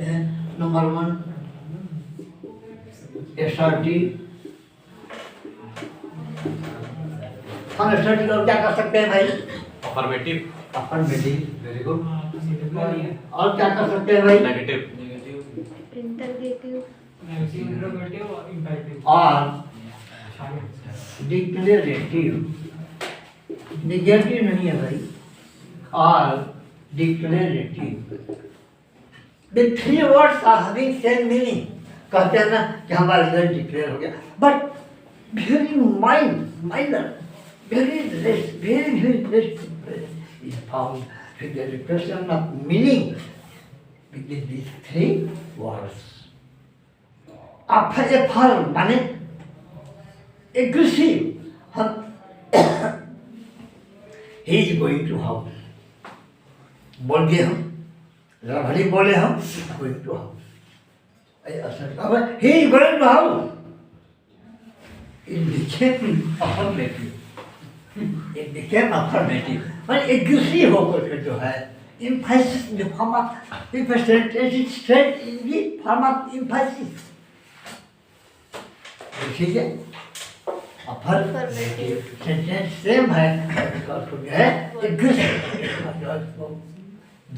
सकते हैं। Number 1 assertive। हम assertive और क्या कर सकते हैं भाई? अफर्मेटिव। Affirmative, very good. और क्या कर सकते हैं भाई? नेगेटिव। इंटरगेटिव, और डिक्लेरेटिव। निगेटिव नहीं है भाई, और declarative. The 3 words are having same meaning। कहते हैं ना कि हमारा रिजल्ट डिक्लेयर हो गया, but very minor, very less is found with the expression of meaning within these 3 words। आप फल माने aggressive, हम he is going to house बोल दिए हम, भले बोले हम going to house, अब he is going to house, it became affirmative, it became affirmative। पर aggressive होकर के जो है emphasis in the form of emphasis, it is said in the form of emphasis। ठीक है, affirmative सेंटेंस सेम है, because है aggressive,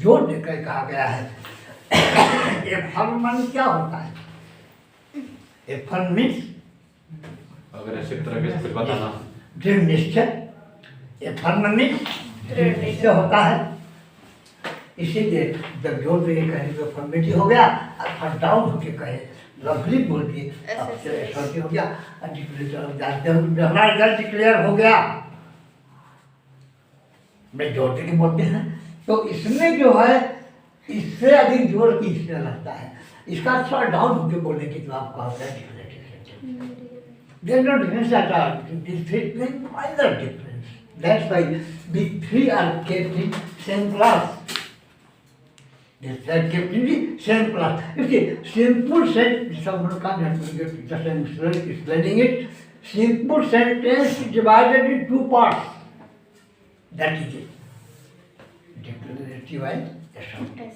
जोर देकर कहा गया है। एफर्मेंट क्या होता है? एफर्मेंट अगर ऐसे तरह के कुछ बताना। दृढ़ निश्चय, एफर्मेंट दृढ़ निश्चय होता है। इसीलिए जब जोर देकर कहे तो एफर्मेटिव हो गया, और डाउन होकर कहे लवली बोल दिए ऐसा हो गया, हमारा रिजल्ट डिक्लेयर हो गया, मैं जोर देकर बोलते हैं। तो इसमें जो है इससे अधिक जोर किसने लगता है, इसका थोड़ा डाउन होकर बोलने की, तो आपको होता है declarative. There is no difference at all. This is minor difference. That's why the 3 are kept in same class. They are kept in the same class. You see, simple sentence, someone can't have to get just explaining it. Simple sentence is divided in 2 parts. That is it. Declarative and assertive.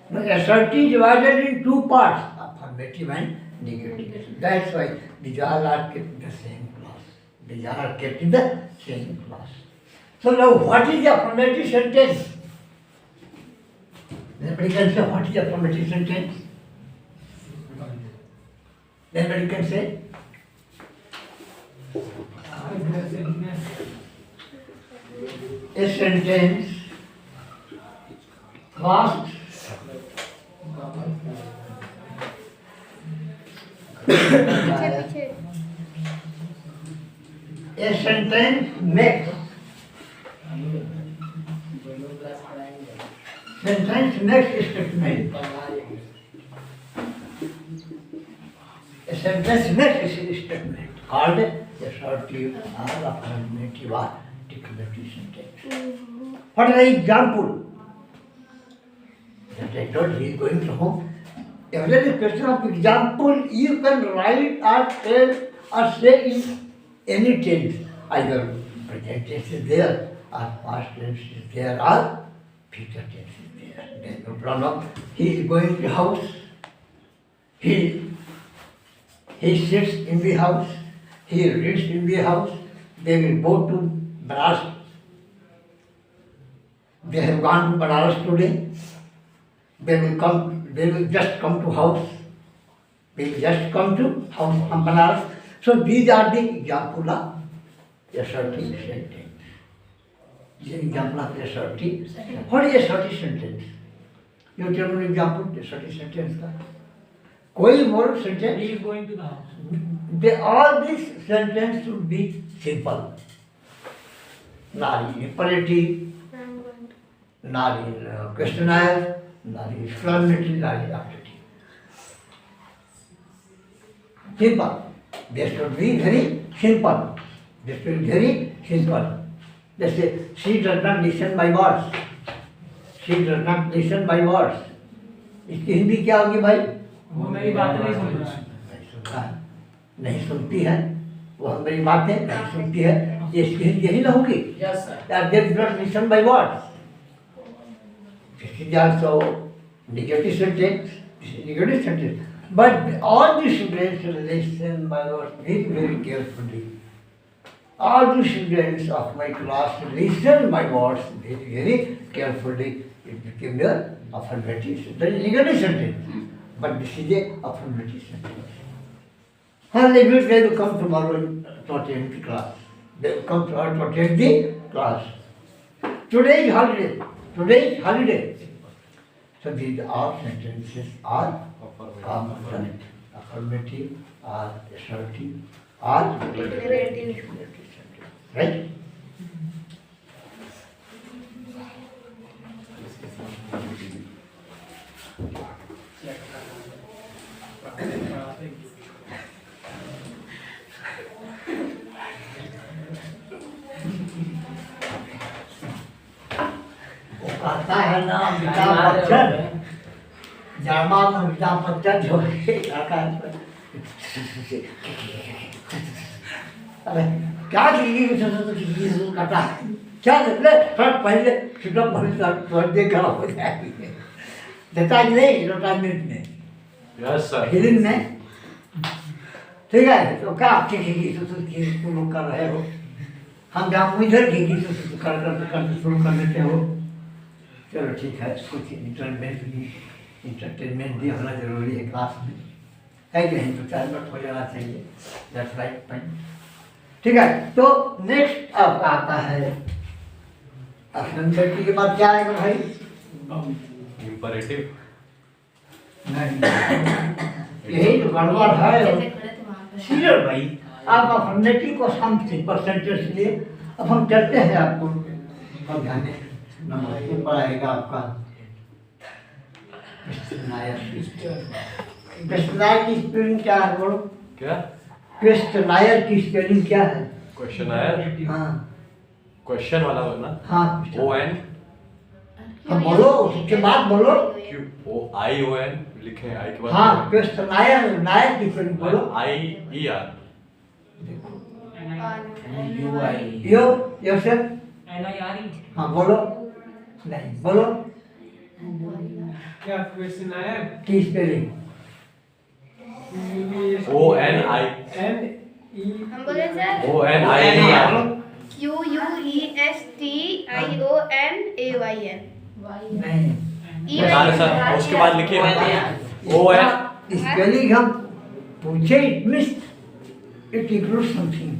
Now, assertive is divided in 2 parts, affirmative and negative. That's why these all are kept in the same class. These all are kept in the same class. So now, what is the affirmative sentence? Anybody can say what is the affirmative sentence? Anybody can say? A sentence casts पीछे a sentence makes a statement. A sentence makes a statement called assertive or affirmative or declarative sentence. For an example, that I told you, going to home. If there is a question of example, you can write or tell or say in any tense. Either present tense is there, or past tense is there, or future tense is there. There is no problem. He is going to house. He sits in the house. He reads in the house. They will go to Banaras. They have gone to Banaras today. They will just come to house. They will just come to house from Banaras. So these are the example of assertive sentence. The example of assertive. What is assertive sentence? You tell me an example, assertive sentence का. कोई more sentence? He is going to the house. All these sentence should be simple. Not in imperative, not in questionnaire, not in exclamatory, not in adjective. Simple. They should be very simple. They should be very simple. They say, she does not listen by words. She does not listen by words. इसकी हिंदी क्या होगी भाई? वो मेरी बात नहीं सुन रहा है। नहीं सुनता है, नहीं सुनती है, वो मेरी बातें नहीं सुनती है, ये इसकी हिंदी यही ना होगी? Yes, sir. That they do not listen by words. This is also negative sentence. negative sentence. But all the students listen my words very, very carefully. All the students of my class listen my words very, very carefully. It became the affirmative sentence. That is negative sentence. But this is a affirmative sentence. And they will come tomorrow to attend the class. They will come tomorrow to attend the class. Today is holiday. Today is holiday. So these all sentences are competent, affirmative, or assertive, or Declarative. right? वो कहता है ना Amitabh Bachchan, drama में अमिताभ बच्चन जो है लड़का है, अरे क्या करता है क्या ले थोड़ा पहले छुट्टा पहले देखा हो जाएगी देता ही नहीं रोटामिट में यस सर फिल्म में ठीक है तो क्या तुम लोग कर रहे हो हम जहाँ इधर कर शुरू कर देते हो चलो ठीक है कुछ इंटरटेनमेंट भी होना जरूरी है क्लास में है कि नहीं तो 4 मिनट हो जाना चाहिए दैट्स राइट पॉइंट ठीक है तो नेक्स्ट अब आता है अफर्मेटिव के बाद क्या आएगा भाई इंपरेटिव नहीं यही तो गड़बड़ है सीरियल भाई आप अफर्मेटिव को हम परसेंटेज लिए अब हम चलते हैं आपको अब ध्यान नंबर 2 पढ़ाएगा आपका क्वेश्चनायर की स्पेलिंग क्या है बोलो क्या क्वेश्चनायर की स्पेलिंग क्या है क्वेश्चन आया हाँ क्वेश्चन वाला ना हाँ ओ एन हम बोलो उसके बाद बोलो क्यू ओ आई ओ एन लिखे आई के बाद हाँ क्वेश्चनायर नायर की स्पेलिंग बोलो आई ई आर यो योसेफ NIRE हाँ बोलो नहीं बोलो क्या क्वेश्चन आया की स्पेलिंग ओ एन आई हम बोले सर ओ एन आई ई आर QUESTIONAYN नहीं बता सर उसके बाद लिखिए ओ एन स्पेलिंग हम पूछे it means it includes something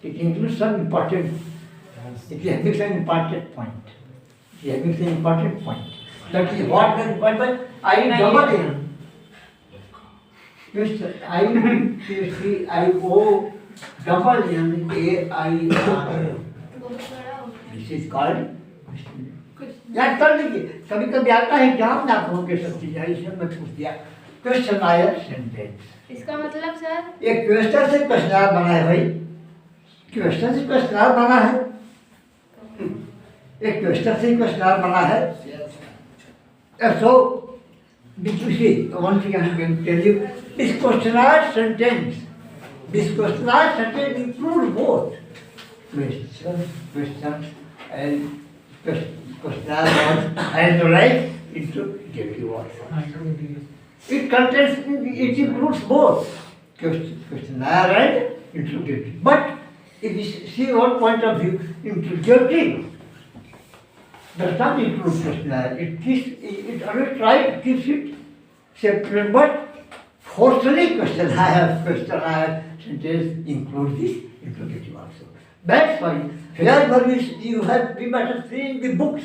it includes some important it is an important point it is an important point that is what the point I double in just I C I O double N A I R this is called याद कर लीजिए कभी कभी आता है exam ना हो के सब चीजें इसमें मैं पूछ दिया क्वेश्चनायर सेंटेंस इसका मतलब सर एक क्वेश्चन से क्वेश्चनायर बना है भाई क्वेश्चन से क्वेश्चनायर बना है एक क्वेश्चन से क्वेश्चनायर बना है सो which you see one thing I can tell you this questionnaire sentence includes both questions and questionnaire words and like interrogative words it contains it includes both questionnaire and interrogative but if you see one point of view, interrogative does not include questionnaire. It always tries, keeps it separate, but forcefully questionnaire sentence includes this interrogative also. That's why wherever you have, we must have seen the books.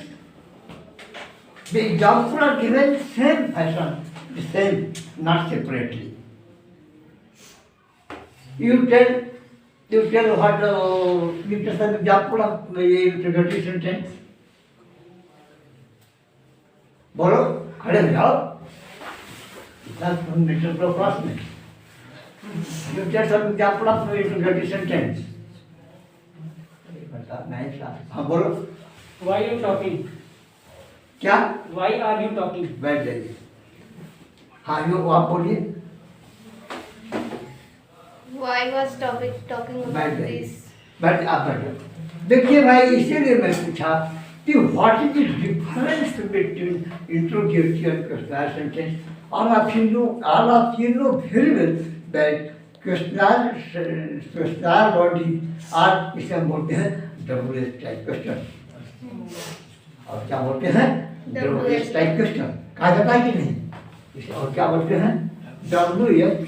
The examples are given same fashion, the same, not separately. You tell what you tell some example of interrogative sentence. बोलो खड़े हो जाओ mister प्रोफास में you tell some example of interrogative sentence. नहीं साहब हाँ बोलो Why are you talking? क्या Why are you talking? बैठ जाइए हाँ यो आप बोलिए Why was talking about बैठ जाइए this? बैठ आप बैठो देखिए भाई इसीलिए मैं पूछा what is the difference between interrogative and questionnaire sentence? All of you know very well that questionnaire body और इसे हम बोलते हैं WH टाइप क्वेश्चन, और क्या बोलते हैं WH टाइप क्वेश्चन, कहा जाता है कि नहीं? इसे और क्या बोलते हैं WH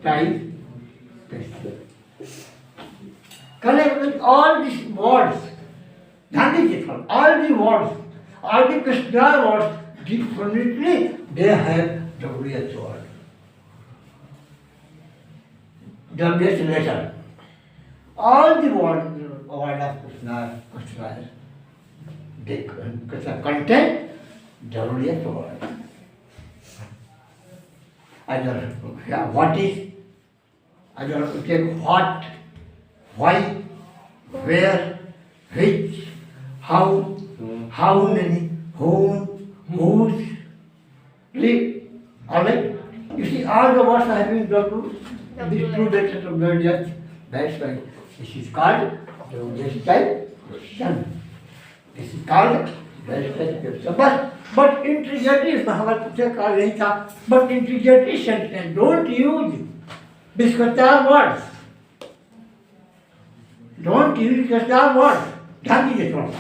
type question. Connect with all these words. ध्यान दीजिए थोड़ा, all the words, all the questionnaire words, definitely they have WH word, WH letter. All the words of questionnaire, they contain WH word. Either what is, either take what, why, where, which, how, how many, whom, whose, live. Alright? You see, all the words are having W. These two letters of WH. That's why this is called WH type question. This is called WH type question. But interrogative, हमारे पूछे कहा नहीं था. But interrogative sentence don't use these questionnaire words. Don't use questionnaire words. ध्यान दीजिए थोड़ा.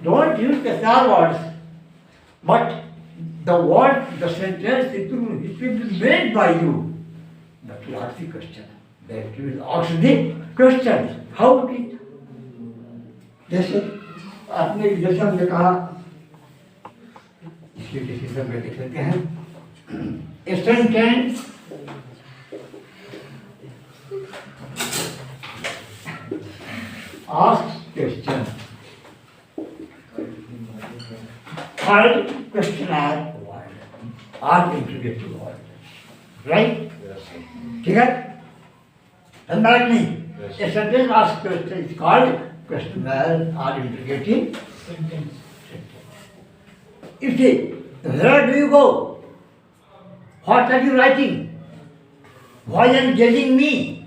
Don't use questionnaire words. But the word, the sentence, it will be made by you. That will ask the question. That will ask the question. How it is? जैसे आपने जैसे हमने कहा, इसलिए किसी सब में देख लेते हैं. A sentence asks question. Third questionnaire word or interrogative word. Right? ठीक है? समझा कि नहीं? A sentence asks question is called questionnaire or interrogative sentence. You see, where do you go? What are you writing? Why are you judging me?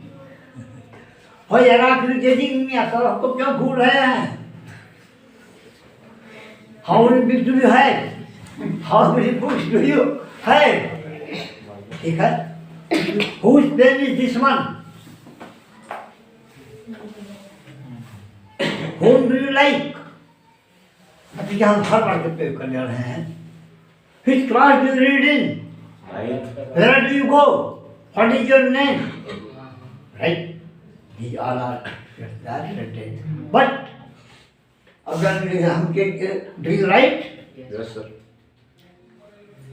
Why are you judging me? आप हमको क्यों घूर रहे हैं? How many books do you have? How many books do you have? ठीक है? Whose pen is this one? Whom do you like? अभी हम हर बार के प्रयोग करने रहे हैं. Which class do you read in? Where do you go? What is your name? Right? These all are sentences. But अगर हम के do you write? Yes, sir.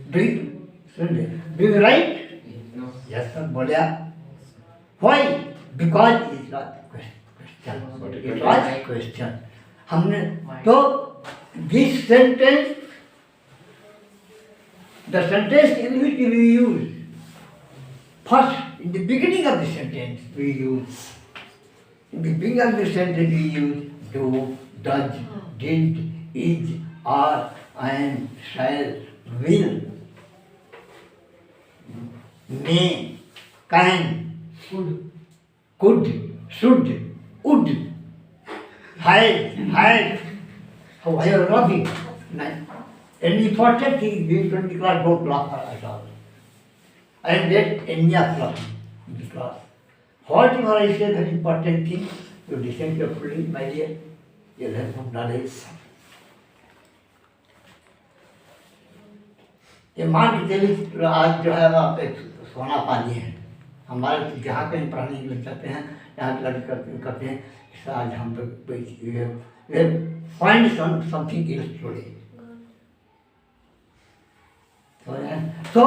Do you write? No. Yes, sir. बोलिया. Why? Because it's not question. It was question. हमने तो this sentence, the sentence in which we use, first in the beginning of the sentence we use, in the beginning of the sentence we use do, does, did, is, are, and, shall, will, may, can, could, should, would, had, how I am laughing. Any important thing being in the class, don't laugh at all. I am that any of laughing in the class. Whatever I say, very important thing, you listen carefully, my dear. You'll have some knowledge. ये मान के चलिए आज जो है आप एक सोना पानी है. हमारे जहाँ कहीं पढ़ने के लिए जाते हैं, यहाँ लड़के करते हैं, आज हम find something else today. So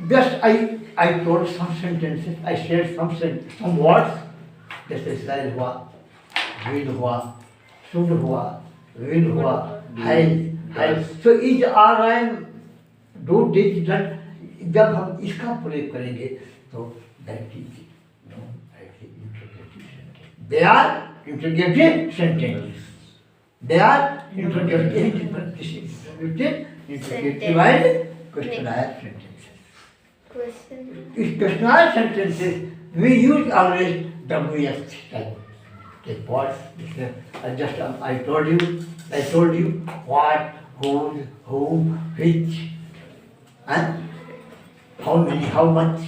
just I told some sentences, I shared some words. जैसे शैल हुआ, will हुआ, should हुआ, will हुआ, has. So each RM do this that. जब हम इसका प्रयोग करेंगे तो that is they are interrogative sentences. They are interrogative and questionnaire sentences. Question. In questionnaire sentences, we use always WH type. Take pause. I told you what, whom, which, and how many, how much.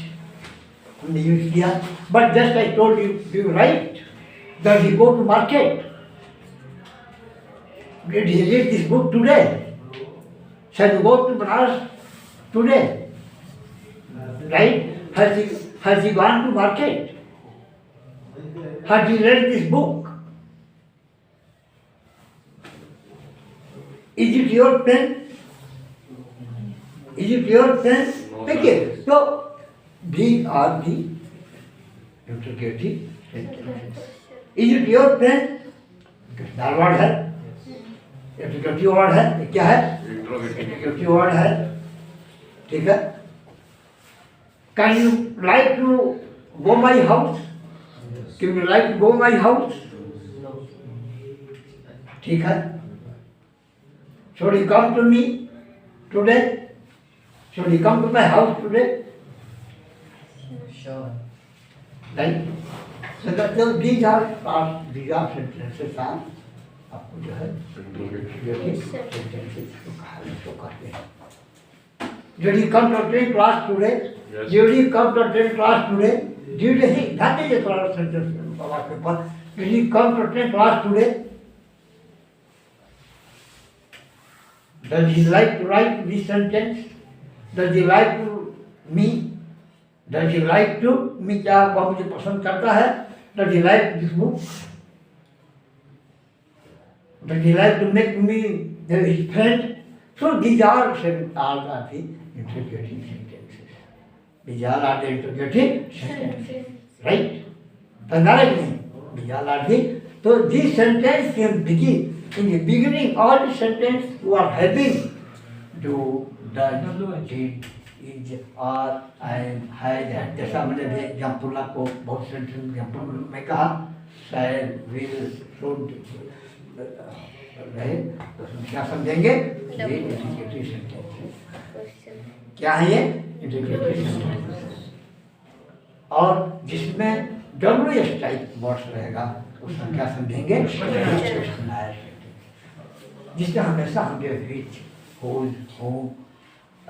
हमने use किया. But just I told you, do you write? Does he go to market? Did he read this book today? Shall you go to Banaras today? Right? Has he gone to market? Has he read this book? Is it your pen? Is it your pen? Okay. So these are the interrogative sentences. Is it your pen? Question word है. Interrogative word है. ये क्या है? Interrogative word है. ठीक है. Can you like to go my house? Can you like to go my house? ठीक है. Should he come to me today? Should he come to my house today? Sure. Right? So that these are sentences are आपको जो है sentences को कहते हैं. Did he come to attend class today? Yes. Did he come to attend class today? Did he? That is a third sentence of our paper. Did he come to attend class today? Does he like to write this sentence? Does he like to me? Does he like to me? क्या वह मुझे पसंद करता है? Does he like this book? Does he like to make me his friend? So these are the interrogative sentences. These all are the interrogative sentences. Right? The narrative. These all are the. So this sentence can begin. In the beginning, all the sentence you are having do, does, did, is, are, and, has, and. जैसा मैंने example आपको बहुत sentence example में कहा, shall, will, should, रहे, तो क्या समझेंगे? ये इंटीग्रेटिव सेंटेंस. क्या है ये? Integrative sentence. और जिसमें WS टाइप वर्ड्स रहेगा उसमें क्या समझेंगे? क्वेश्चनर. जिसमें हमेशा हमने which, whose, whom,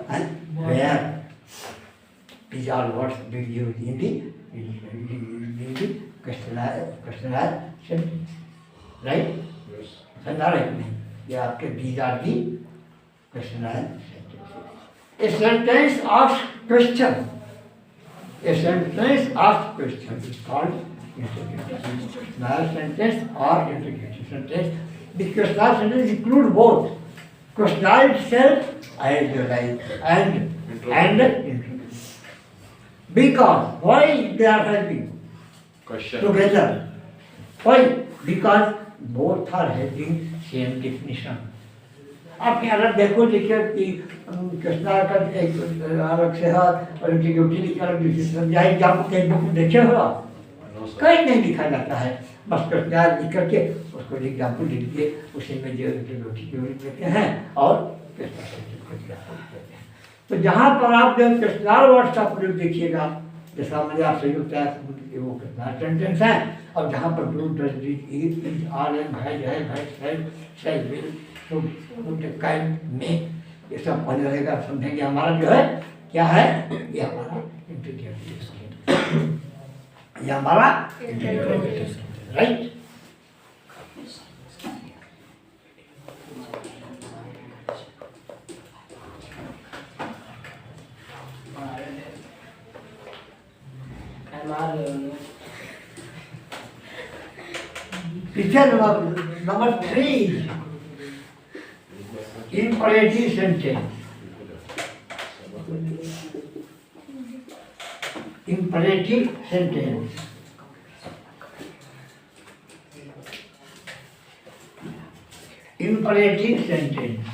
and where. These are words we use in the questionnaire sentence. Right? Yes. संधारित नहीं. ये आपके these are the questionnaire sentences. A sentence asks question. A sentence asks question is called interrogative. Questionnaire sentence or interrogative sentence. The questionnaire sentence include both questionnaire itself and interrogative. Because why they are having Question. together? Why? Because both are having same definition. आपके अलग देखो देखिए कि कृष्णा का एक अलग से है और इंटीग्रेटिव की अलग डिफिनेशन जाए. आप कहीं बुक देखे हो? कहीं नहीं लिखा जाता है. बस कृष्णा लिख करके उसको एग्जाम्पल लिख दिए, उसी में जो इंटीग्रेटिव देते हैं और कृष्णा देते हैं. तो जहाँ पर आप जब कृष्णा वर्ड का प्रयोग देखिएगा, जैसा मैंने आपसे बताया वो कृष्णा सेंटेंस है. और जहाँ पर do, does, did, is, are, am, has, shall, will, should, would, can, may, ये सब पढ़ने रहेगा. समझेंगे हमारा जो है क्या है? ये हमारा इंटीग्रेटिव सेंटेंस. ये हमारा integrative sentence. Right? Picture number 3, imperative sentence. Imperative sentence. Imperative sentence.